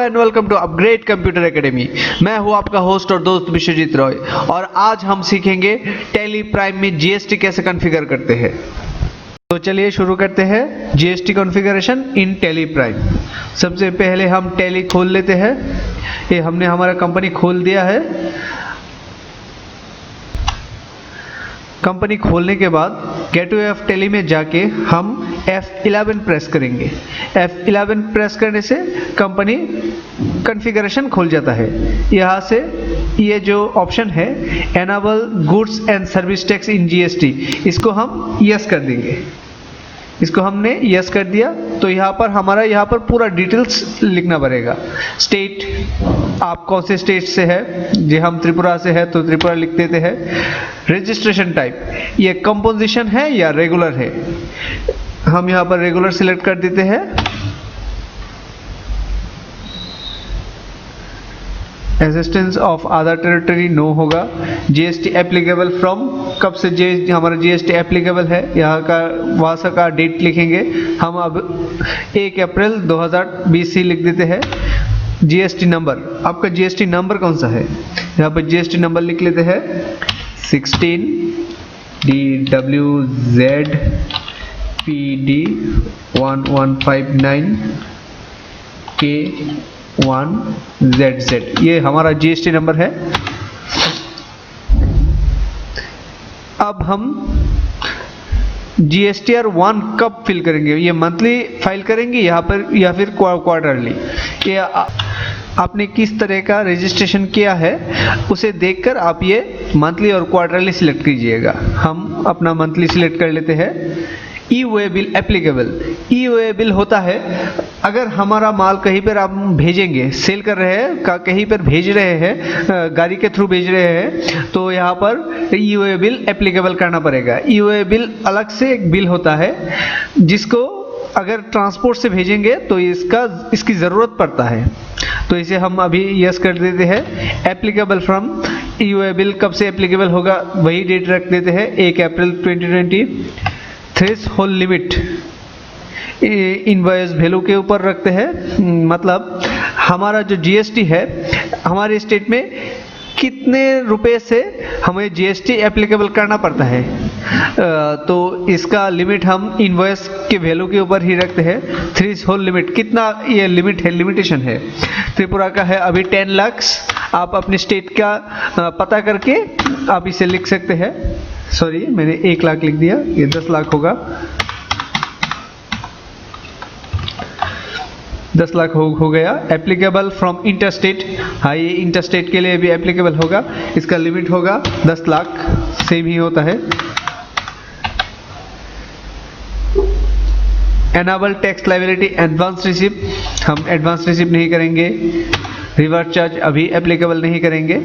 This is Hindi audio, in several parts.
And welcome to Upgrade Computer Academy. मैं हूं आपका होस्ट और दोस्त विश्वजीत रॉय और आज हम सीखेंगे टैली प्राइम में जीएसटी कैसे कॉन्फ़िगर करते हैं। तो चलिए शुरू करते हैं जीएसटी कॉन्फ़िगरेशन इन टैली प्राइम। सबसे पहले हम टैली खोल लेते हैं। ये हमने हमारा कंपनी खोल दिया है। कंपनी खोलने के बाद गेटवे ऑफ टैली में जाके हम F11 प्रेस करेंगे। F11 प्रेस करने से कंपनी कॉन्फ़िगरेशन खुल जाता है। यहाँ से ये जो ऑप्शन है enable goods and service tax in GST, इसको हम यस कर देंगे। इसको हमने यस कर दिया तो यहाँ पर पूरा डिटेल्स लिखना पड़ेगा। स्टेट आप कौन से स्टेट से है, जी हम त्रिपुरा से है तो त्रिपुरा लिख देते हैं। रजिस्ट्रेशन टाइप ये कंपोजिशन है या रेगुलर है, हम यहाँ पर रेगुलर सिलेक्ट कर देते हैं। Existence of other territory no होगा। जीएसटी एप्लीकेबल फ्रॉम, कब से हमारा जीएसटी एप्लीकेबल है यहाँ का वहाँ का डेट लिखेंगे। हम अब 1 अप्रैल 2020 लिख देते हैं। जीएसटी नंबर, आपका जीएसटी नंबर कौन सा है, यहाँ पर जीएसटी नंबर लिख लेते हैं 16 DWZ PD 1159 K1ZZ, ये हमारा जीएसटी नंबर है। अब हम जीएसटीआर 1 कब फिल करेंगे, ये मंथली फाइल करेंगे यहाँ पर या फिर क्वार्टरली। ये आपने किस तरह का रजिस्ट्रेशन किया है उसे देखकर आप ये मंथली और क्वार्टरली सिलेक्ट कीजिएगा। हम अपना मंथली सिलेक्ट कर लेते हैं। ई वे बिल एप्लीकेबल, ई वे बिल होता है अगर हमारा माल कहीं पर आप भेजेंगे, सेल कर रहे हैं, कहीं पर भेज रहे हैं, गाड़ी के थ्रू भेज रहे हैं, तो यहाँ पर ई वे बिल एप्लीकेबल करना पड़ेगा। ई वे बिल अलग से एक बिल होता है जिसको अगर ट्रांसपोर्ट से भेजेंगे तो इसकी ज़रूरत पड़ता है, तो इसे हम अभी यस कर देते हैं। Applicable from, E way bill कब से एप्लीकेबल होगा वही डेट रख देते हैं 1 अप्रैल 2020। थ्रेशोल्ड लिमिट इनवॉइस वैल्यू के ऊपर रखते हैं, मतलब हमारा जो जीएसटी है हमारे स्टेट में कितने रुपए से हमें जीएसटी एप्लीकेबल करना पड़ता है, तो इसका लिमिट हम इनवॉइस के वैल्यू के ऊपर ही रखते हैं। थ्रेशोल्ड लिमिट कितना, ये लिमिट है, लिमिटेशन है। त्रिपुरा का है अभी 10 लाख। आप अपने स्टेट का पता करके आप इसे लिख सकते हैं। सॉरी मैंने 1 लाख लिख दिया, ये 10 लाख होगा। 10 लाख हो गया। एप्लीकेबल फ्रॉम इंटरस्टेट, हाँ ये इंटरस्टेट के लिए भी एप्लीकेबल होगा। इसका लिमिट होगा 10 लाख, सेम ही होता है। Enable tax liability advance receipt, हम एडवांस रिसिप्ट नहीं करेंगे। रिवर्स चार्ज अभी एप्लीकेबल नहीं करेंगे।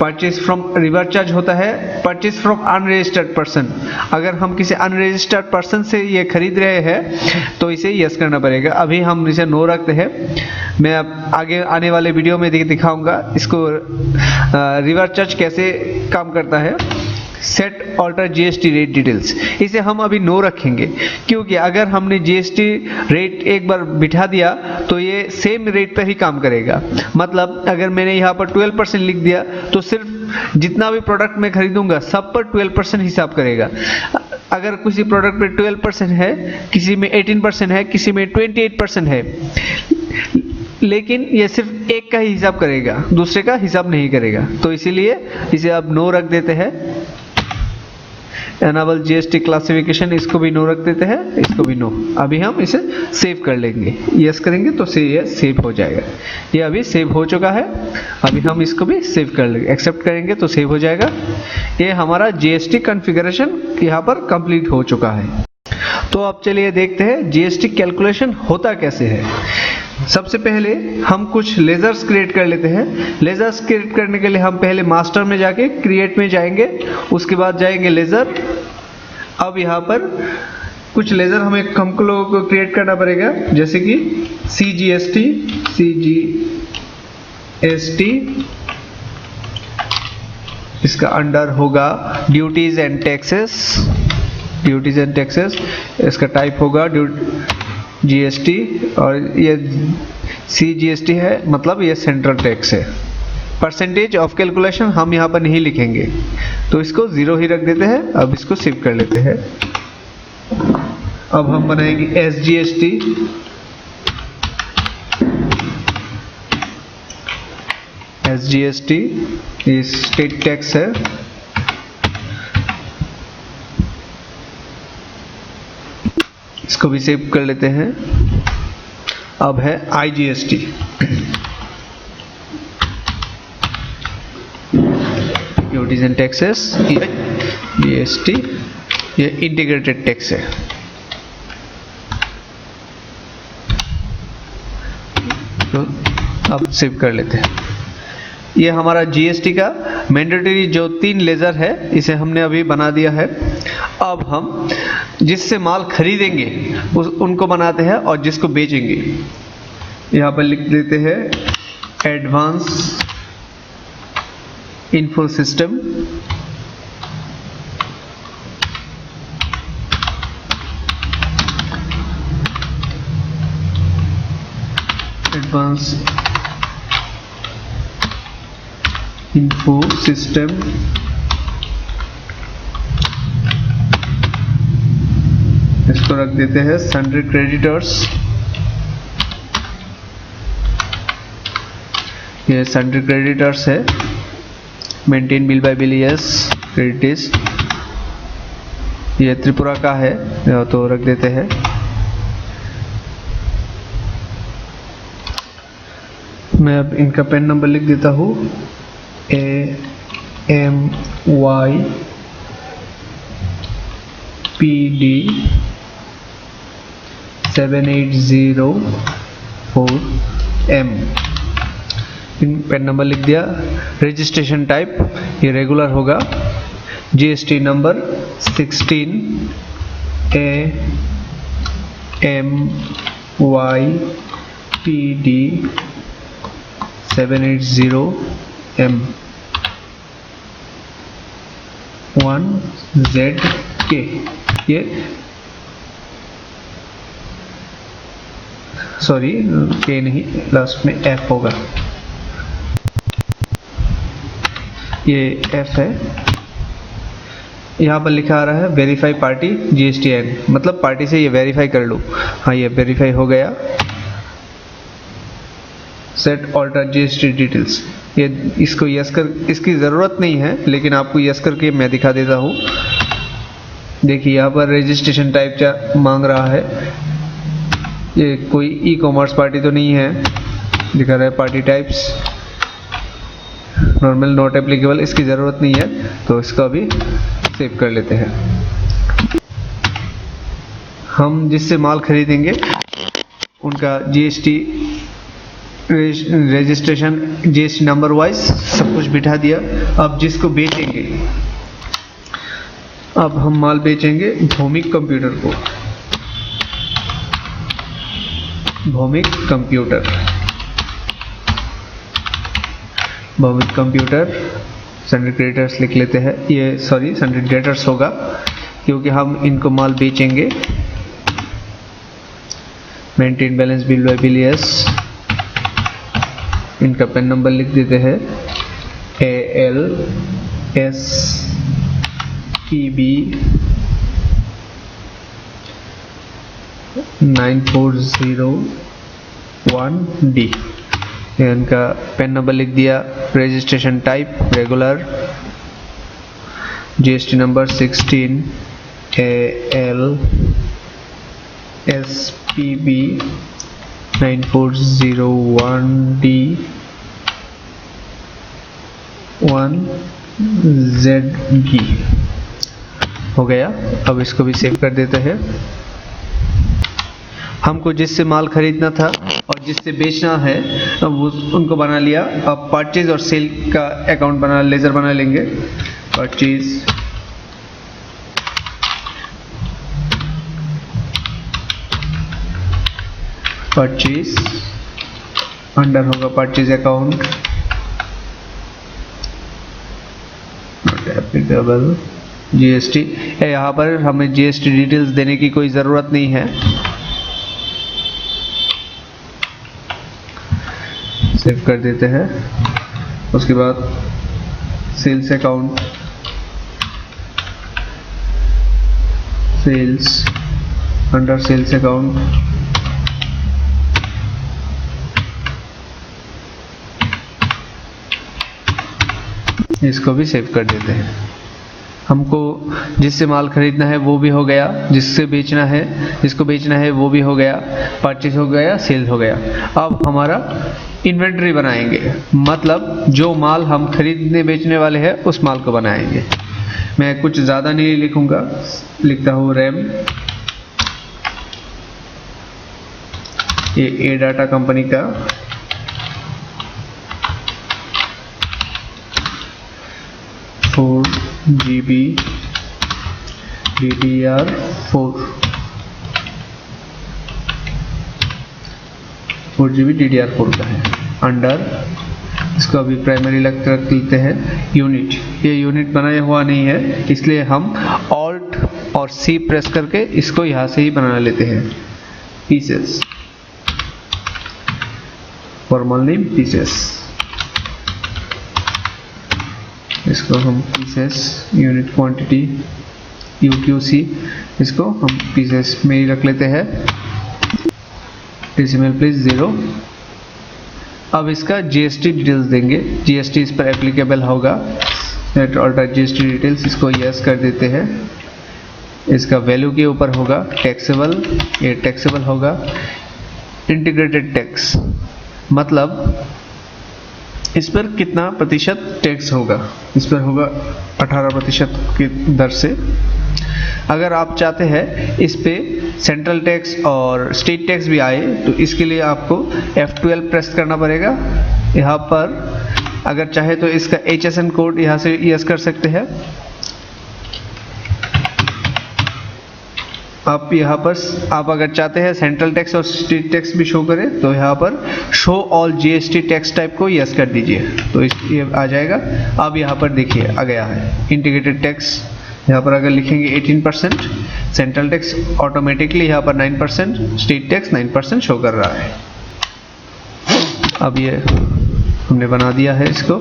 परचेज फ्रॉम, रिवर्स चार्ज होता है परचेज फ्रॉम अनरजिस्टर्ड पर्सन, अगर हम किसी अनरजिस्टर्ड पर्सन से ये खरीद रहे हैं तो इसे यस करना पड़ेगा। अभी हम इसे नो रखते हैं। मैं अब आगे आने वाले वीडियो में दिखाऊंगा इसको रिवर्स चार्ज कैसे काम करता है। Set alter GST rate details, इसे हम अभी नो रखेंगे क्योंकि अगर हमने जीएसटी रेट एक बार बिठा दिया तो ये सेम रेट पर ही काम करेगा। मतलब अगर मैंने यहाँ पर 12% लिख दिया तो सिर्फ जितना भी प्रोडक्ट मैं खरीदूंगा सब पर 12% हिसाब करेगा। अगर किसी प्रोडक्ट पे 12% है, किसी में 18% है, किसी में 28% है, लेकिन ये सिर्फ एक का ही हिसाब करेगा, दूसरे का हिसाब नहीं करेगा। तो इसीलिए इसे अब नो रख देते हैं। एनेबल जीएसटी क्लासिफिकेशन, इसको भी नो रख देते हैं, इसको भी नो। अभी हम इसे सेव कर लेंगे, यस करेंगे तो ये सेव हो जाएगा। ये अभी सेव हो चुका है, अभी हम इसको भी सेव कर लेंगे, एक्सेप्ट करेंगे तो सेव हो जाएगा। ये हमारा जीएसटी कॉन्फ़िगरेशन यहाँ पर कंप्लीट हो चुका है। तो अब चलिए देखते हैं जीएसटी कैलकुलेशन होता कैसे है। सबसे पहले हम कुछ लेजर्स क्रिएट कर लेते हैं। लेजर्स क्रिएट करने के लिए हम पहले मास्टर में जाके क्रिएट में जाएंगे, उसके बाद जाएंगे लेजर। अब यहाँ पर कुछ लेजर हमको लोगों को क्रिएट करना पड़ेगा, जैसे कि CGST, इसका अंडर होगा ड्यूटीज एंड टैक्सेस, इसका टाइप होगा जीएसटी, और ये CGST है, मतलब ये सेंट्रल टैक्स है। परसेंटेज ऑफ कैलकुलेशन हम यहाँ पर नहीं लिखेंगे, तो इसको 0 ही रख देते हैं। अब इसको सेव कर लेते हैं। अब हम बनाएंगे SGST। SGST ये स्टेट टैक्स है। इसको भी सेव कर लेते हैं। अब है IGST। Duties and taxes. GST ये इंटीग्रेटेड टैक्स है। तो अब सेव कर लेते हैं। ये हमारा GST का मैंडेटरी जो 3 लेजर है, इसे हमने अभी बना दिया है। अब हम जिससे माल खरीदेंगे उनको बनाते हैं और जिसको बेचेंगे यहाँ पर लिख देते हैं advance info system. Advance info system इसको रख देते हैं सन्ड्री क्रेडिटर्स। ये सन्ड्री क्रेडिटर्स है। Maintain bill bye bill yes credit. ये त्रिपुरा का है, तो रख देते हैं। मैं अब इनका पेन नंबर लिख देता हूँ AMYPD 7804M। पेन नंबर लिख दिया। रजिस्ट्रेशन टाइप ये रेगुलर होगा। GST number 16 AMYPD 780M 1ZK। ये सॉरी के नहीं, लास्ट में F होगा। ये F है। यहाँ पर लिखा आ रहा है वेरीफाई पार्टी GSTN, मतलब पार्टी से ये वेरीफाई कर लो। हाँ, ये वेरीफाई हो गया। सेट ऑल्टर GST डिटेल्स, ये इसको यस कर, इसकी ज़रूरत नहीं है लेकिन आपको यस करके मैं दिखा देता हूँ। देखिए यहाँ पर रजिस्ट्रेशन टाइप मांग रहा है। ये कोई ई-कॉमर्स पार्टी तो नहीं है, दिखा रहा है party types normal not applicable, इसकी ज़रूरत नहीं है, तो इसको अभी सेव कर लेते हैं। हम जिससे माल खरीदेंगे उनका GST registration GST number wise सब कुछ बिठा दिया। अब जिसको बेचेंगे, अब हम माल बेचेंगे भौमिक कंप्यूटर को। भौमिक कंप्यूटर सन्ड्री क्रेडिटर्स लिख लेते हैं। ये सॉरी सन्ड्री डेटर्स होगा क्योंकि हम इनको माल बेचेंगे। Maintain balance bill bye bill yes. इनका पेन नंबर लिख देते हैं ALSPB 9401D। इनका पेन नंबर लिख दिया। Registration type regular. GST number 16 ALSPB 9401D 1ZB हो गया। अब इसको भी सेव कर देते हैं। हमको जिससे माल खरीदना था और जिससे बेचना है अब उनको बना लिया। अब परचेज और सेल का अकाउंट बना, लेजर बना लेंगे। परचेज अंडर होगा purchase account, not applicable GST। यहाँ पर हमें GST डिटेल्स देने की कोई ज़रूरत नहीं है। सेव कर देते हैं। उसके बाद sales account, sales, under sales account इसको भी सेव कर देते हैं। हमको जिससे माल खरीदना है वो भी हो गया, जिससे बेचना है, जिसको बेचना है वो भी हो गया, परचेज हो गया, सेल हो गया। अब हमारा इन्वेंटरी बनाएंगे, मतलब जो माल हम खरीदने बेचने वाले हैं उस माल को बनाएंगे। मैं कुछ ज़्यादा नहीं लिखूंगा, लिखता हूँ रैम, ये ए डाटा कंपनी का 4 GB DDR4 का है। अंडर इसको अभी प्राइमरी रख लेते हैं। यूनिट, ये यूनिट बनाया हुआ नहीं है, इसलिए हम ऑल्ट और सी प्रेस करके इसको यहाँ से ही बना लेते हैं। पीसेस, फॉर्मल नेम पीसेस, इसको हम पीसेस, यूनिट क्वांटिटी UQC, इसको हम पीसेस में ही रख लेते हैं। Decimal place 0। अब इसका GST डिटेल्स देंगे, GST इस पर एप्लीकेबल होगा। ऑल्टर GST डिटेल्स, इसको यस कर देते हैं। इसका वैल्यू के ऊपर होगा टैक्सेबल, ये टैक्सेबल होगा। इंटीग्रेटेड टैक्स मतलब इस पर कितना प्रतिशत टैक्स होगा, इस पर होगा 18% की दर से। अगर आप चाहते हैं इस पे सेंट्रल टैक्स और स्टेट टैक्स भी आए तो इसके लिए आपको F12 प्रेस करना पड़ेगा। यहाँ पर अगर चाहे तो इसका HSN कोड यहाँ से यस कर सकते हैं। आप यहाँ पर आप अगर चाहते हैं सेंट्रल टैक्स और स्टेट टैक्स भी शो करें तो यहाँ पर show all GST tax type को यस कर दीजिए, तो ये आ जाएगा। अब यहाँ पर देखिए आ गया है इंटीग्रेटेड टैक्स। यहाँ पर अगर लिखेंगे 18%, सेंट्रल टैक्स ऑटोमेटिकली यहाँ पर 9%, स्टेट टैक्स 9% शो कर रहा है। अब ये हमने बना दिया है इसको।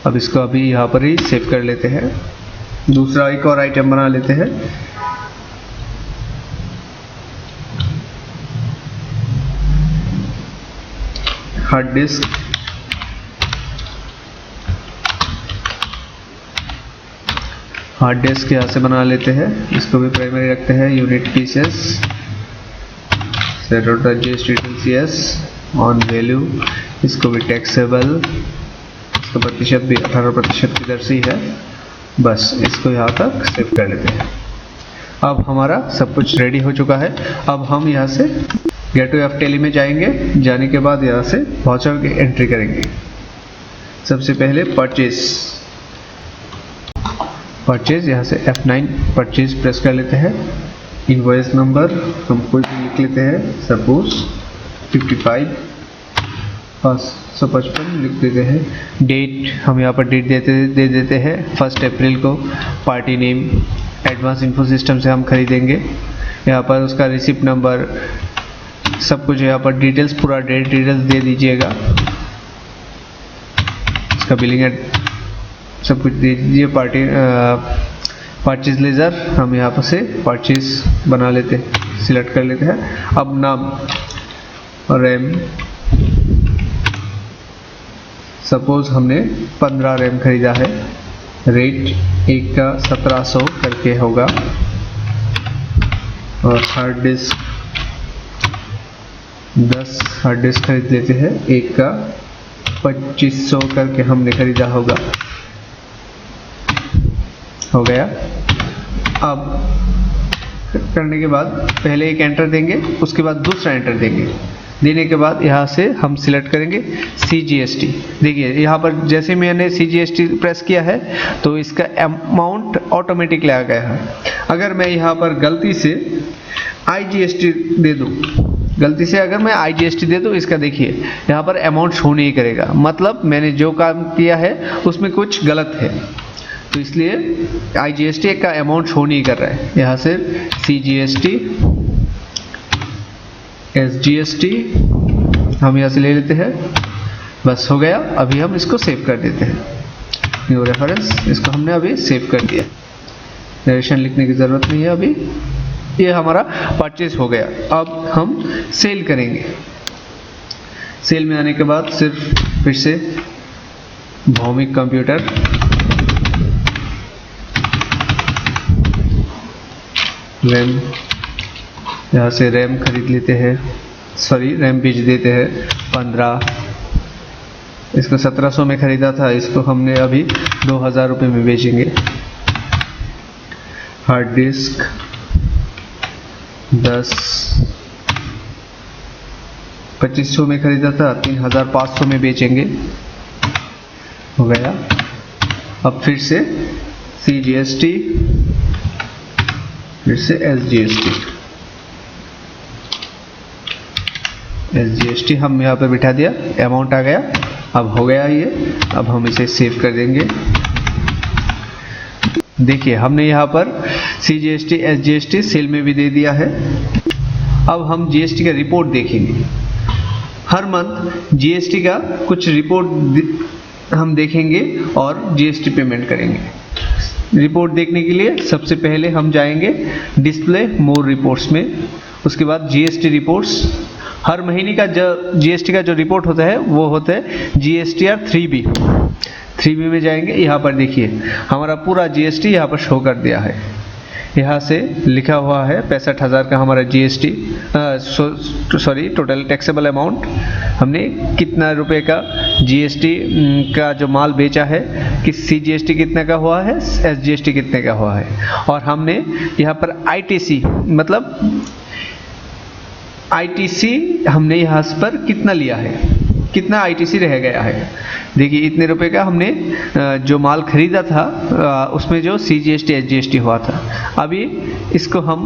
अब इसको अभी यहाँ पर ही सेव कर लेते हैं। दूसरा एक और आइटम बना लेते हैं। हार्ड डिस्क, हार्ड डिस्क यहाँ से बना लेते हैं। इसको भी प्राइमरी रखते हैं। Unit pieces, set out GST details yes, on value, इसको भी टैक्सेबल, इसका प्रतिशत भी 18% की दर से ही है। बस इसको यहाँ तक सेव कर लेते हैं। अब हमारा सब कुछ रेडी हो चुका है। अब हम यहाँ से गेट टू F-Tally में जाएंगे। जाने के बाद यहाँ से वाउचर की एंट्री करेंगे। सबसे पहले परचेज यहाँ से F9 परचेज प्रेस कर लेते हैं। इनवॉइस नंबर हम कोई भी लिख लेते हैं, सपोज 55 555 लिख देते हैं। डेट हम यहाँ पर डेट दे देते हैं 1 अप्रैल को। Party name advance info system से हम खरीदेंगे। यहाँ पर उसका रिसिप्ट नंबर सब कुछ यहाँ पर डिटेल्स, पूरा डेट डिटेल्स दे दीजिएगा। इसका बिलिंग सब कुछ दे दीजिए। परचेज लेजर हम यहाँ पर से परचेज बना लेते हैं, सिलेक्ट कर लेते हैं। अब नाम रैम, सपोज हमने 15 रैम खरीदा है। रेट एक का 1700 करके होगा। और हार्ड डिस्क 10 हार्ड डिस्क खरीद लेते हैं। एक का 2500 करके हमने खरीदा होगा। हो गया। अब करने के बाद पहले एक एंटर देंगे, उसके बाद दूसरा एंटर देंगे। देने के बाद यहाँ से हम सिलेक्ट करेंगे CGST। देखिए यहाँ पर जैसे मैंने CGST प्रेस किया है तो इसका अमाउंट ऑटोमेटिकली आ गया है। अगर मैं यहाँ पर गलती से IGST दे दूँ, गलती से अगर मैं IGST दे दूँ, इसका देखिए यहाँ पर अमाउंट शो नहीं करेगा, मतलब मैंने जो काम किया है उसमें कुछ गलत है, तो इसलिए IGST का अमाउंट शो नहीं कर रहा है। यहाँ से CGST SGST हम यहाँ से ले लेते हैं। बस हो गया। अभी हम इसको सेव कर देते हैं, न्यू रेफरेंस, इसको हमने अभी सेव कर दिया, नरेशन लिखने की ज़रूरत नहीं है अभी। ये हमारा परचेज हो गया। अब हम सेल करेंगे। सेल में आने के बाद सिर्फ फिर से भौमिक कंप्यूटर, रैम, यहाँ से रैम खरीद लेते हैं, सॉरी रैम बेच देते हैं 15, इसको 1700 में खरीदा था, इसको हमने अभी 2000 रुपये में बेचेंगे। हार्ड डिस्क 10, 2500 में खरीदा था, 3500 में बेचेंगे, हो गया। अब फिर से CGST, फिर से SGST हम यहाँ पर बिठा दिया, अमाउंट आ गया। अब हो गया ये, अब हम इसे सेव कर देंगे। देखिए हमने यहाँ पर CGST SGST सेल में भी दे दिया है। अब हम GST का रिपोर्ट देखेंगे। हर मंथ GST का कुछ रिपोर्ट हम देखेंगे और GST पेमेंट करेंगे। रिपोर्ट देखने के लिए सबसे पहले हम जाएंगे डिस्प्ले मोर रिपोर्ट्स में, उसके बाद GST रिपोर्ट्स। हर महीने का जो GST का जो रिपोर्ट होता है वो होता है GSTR 3B में जाएंगे। यहाँ पर देखिए हमारा पूरा GST यहाँ पर शो कर दिया है। यहाँ से लिखा हुआ है 65,000 का हमारा GST, sorry total taxable amount, हमने कितना रुपए का GST का जो माल बेचा है, कि CGST कितने का हुआ है, SGST कितने का हुआ है, और हमने यहाँ पर ITC मतलब ITC हमने यहाँ पर कितना लिया है, कितना ITC रह गया है। देखिए इतने रुपए का हमने जो माल खरीदा था उसमें जो CGST SGST हुआ था। अभी इसको हम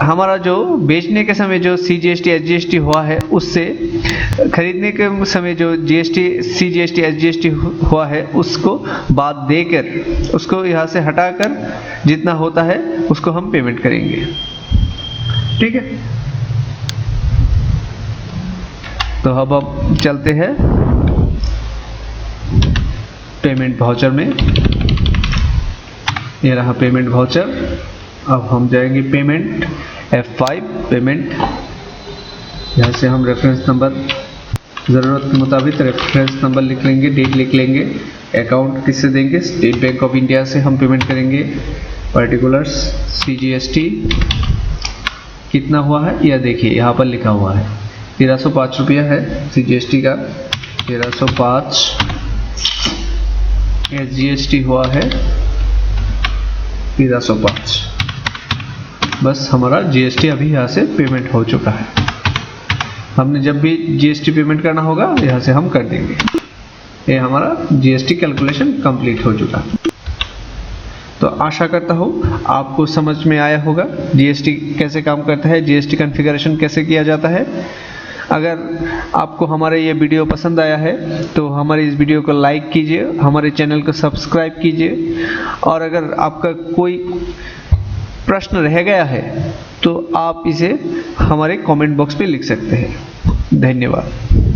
हमारा जो बेचने के समय जो CGST SGST हुआ है उससे खरीदने के समय जो CGST SGST हुआ है उसको बाद देकर, उसको यहाँ से हटाकर जितना होता है उसको हम पेमेंट करेंगे। ठीक है, तो अब चलते हैं पेमेंट वाउचर में। ये रहा पेमेंट वाउचर। अब हम जाएंगे पेमेंट, F5 पेमेंट। यहाँ से हम रेफरेंस नंबर ज़रूरत के मुताबिक रेफरेंस नंबर लिख लेंगे, डेट लिख लेंगे। अकाउंट किससे देंगे, स्टेट बैंक ऑफ इंडिया से हम पेमेंट करेंगे। पर्टिकुलर्स CGST कितना हुआ है यह देखिए यहाँ पर लिखा हुआ है 1305 रुपया है CGST का, 1305। SGST हुआ है 1305। बस हमारा GST अभी यहाँ से पेमेंट हो चुका है। हमने जब भी GST पेमेंट करना होगा यहाँ से हम कर देंगे। ये हमारा GST कैलकुलेशन कंप्लीट हो चुका है। तो आशा करता हूँ आपको समझ में आया होगा GST कैसे काम करता है, GST कॉन्फ़िगरेशन कैसे किया जाता है। अगर आपको हमारा ये वीडियो पसंद आया है तो हमारे इस वीडियो को लाइक कीजिए, हमारे चैनल को सब्सक्राइब कीजिए, और अगर आपका कोई प्रश्न रह गया है तो आप इसे हमारे कमेंट बॉक्स में लिख सकते हैं। धन्यवाद।